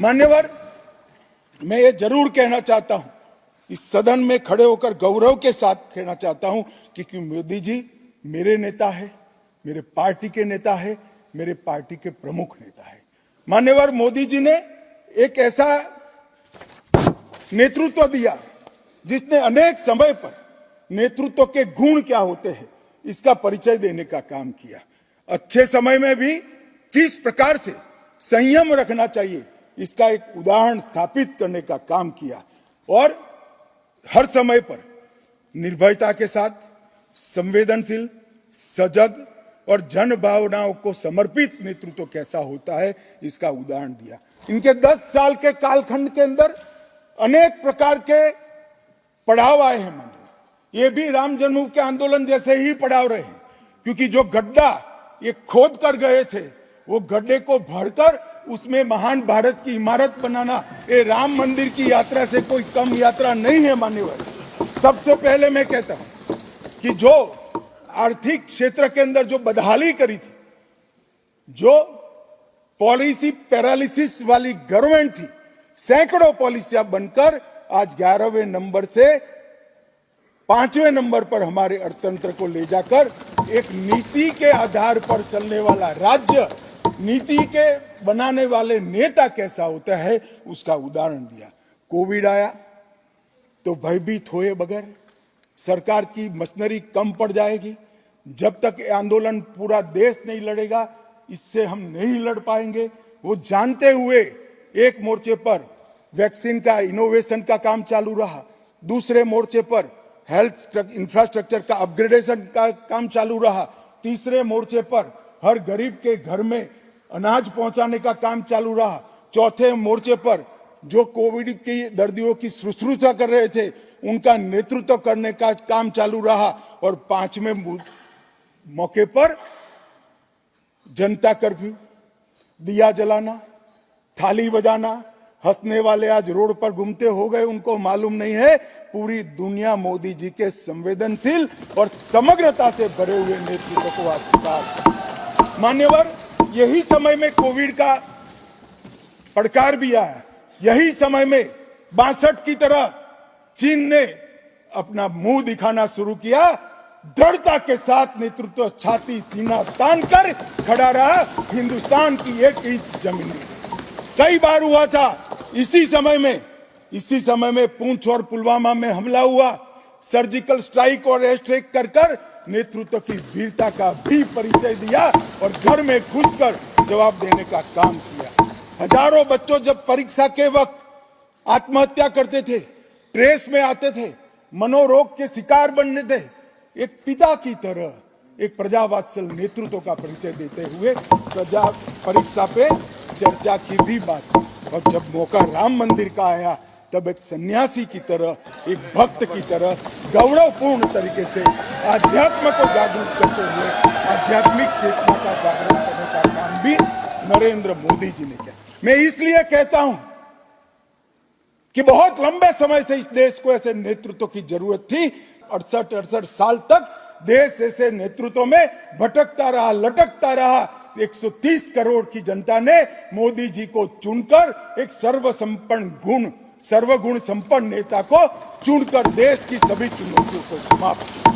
मान्यवर, मैं ये जरूर कहना चाहता हूं, इस सदन में खड़े होकर गौरव के साथ कहना चाहता हूं कि मोदी जी मेरे नेता है, मेरे पार्टी के नेता है, मेरे पार्टी के प्रमुख नेता है। मान्यवर, मोदी जी ने एक ऐसा नेतृत्व दिया जिसने अनेक समय पर नेतृत्व के गुण क्या होते हैं इसका परिचय देने का काम किया। अच्छे समय में भी किस प्रकार से संयम रखना चाहिए इसका एक उदाहरण स्थापित करने का काम किया और हर समय पर निर्भयता के साथ संवेदनशील, सजग और जन भावनाओं को समर्पित नेतृत्व कैसा होता है इसका उदाहरण दिया। इनके 10 साल के कालखंड के अंदर अनेक प्रकार के पड़ाव आए हैं। मानिए ये भी राम जन्मभूमि के आंदोलन जैसे ही पड़ाव रहे, क्योंकि जो गड्ढा ये खोद कर गए थे वो गड्ढे को भरकर उसमें महान भारत की इमारत बनाना ये राम मंदिर की यात्रा से कोई कम यात्रा नहीं है। मान्यवर, सबसे पहले मैं कहता हूं कि जो आर्थिक क्षेत्र के अंदर जो बदहाली करी थी, जो पॉलिसी पैरालिसिस वाली गवर्नमेंट थी, सैकड़ों पॉलिसियां बनकर आज 11वें नंबर से 5वें नंबर पर हमारे अर्थतंत्र को ले जाकर एक नीति के आधार पर चलने वाला राज्य, नीति के बनाने वाले नेता कैसा होता है उसका उदाहरण दिया। कोविड आया तो भयभीत हुए बगैर, सरकार की मशीनरी कम पड़ जाएगी, जब तक आंदोलन पूरा देश नहीं लड़ेगा इससे हम नहीं लड़ पाएंगे, वो जानते हुए एक मोर्चे पर वैक्सीन का इनोवेशन का काम चालू रहा, दूसरे मोर्चे पर हेल्थ इंफ्रास्ट्रक्चर का अपग्रेडेशन का काम चालू रहा, तीसरे मोर्चे पर हर गरीब के घर में अनाज पहुंचाने का काम चालू रहा, चौथे मोर्चे पर जो कोविड के दर्दियों की शुश्रूषा कर रहे थे उनका नेतृत्व करने का काम चालू रहा और 5वें मौके पर जनता कर्फ्यू, दिया जलाना, थाली बजाना, हंसने वाले आज रोड पर घूमते हो गए, उनको मालूम नहीं है पूरी दुनिया मोदी जी के संवेदनशील और समग्रता से भरे हुए नेतृत्व को आज स्वीकार। मान्यवर, यही समय में कोविड का पड़कार भी आया, यही समय में 62 की तरह चीन ने अपना मुंह दिखाना शुरू किया। दृढ़ता के साथ नेतृत्व छाती सीना तान कर खड़ा रहा, हिंदुस्तान की 1 इंच जमीन नहीं। कई बार हुआ था इसी समय में पूंछ और पुलवामा में हमला हुआ, सर्जिकल स्ट्राइक और एयर स्ट्राइक कर नेतृत्व की वीरता का भी परिचय दिया और घर में घुसकर जवाब देने का काम किया। हजारों बच्चों जब परीक्षा के वक्त आत्महत्या करते थे, ट्रेस में आते थे, मनोरोग के शिकार बनने थे, एक पिता की तरह एक प्रजावात्सल नेतृत्व का परिचय देते हुए प्रजा परीक्षा पे चर्चा की भी बात। और जब मौका राम मंदिर का आया तब एक सन्यासी की तरह, एक भक्त की तरह गौरवपूर्ण तरीके से आध्यात्म को जागरूक करते हुए आध्यात्मिक चेतना का जागरण करने का काम भी नरेंद्र मोदी जी ने किया। मैं इसलिए कहता हूं कि बहुत लंबे समय से इस देश को ऐसे नेतृत्व की जरूरत थी। 68 साल तक देश ऐसे नेतृत्व में भटकता रहा, लटकता रहा। 130 करोड़ की जनता ने मोदी जी को चुनकर एक सर्वगुण संपन्न नेता को चुनकर देश की सभी चुनौतियों को समाप्त किया।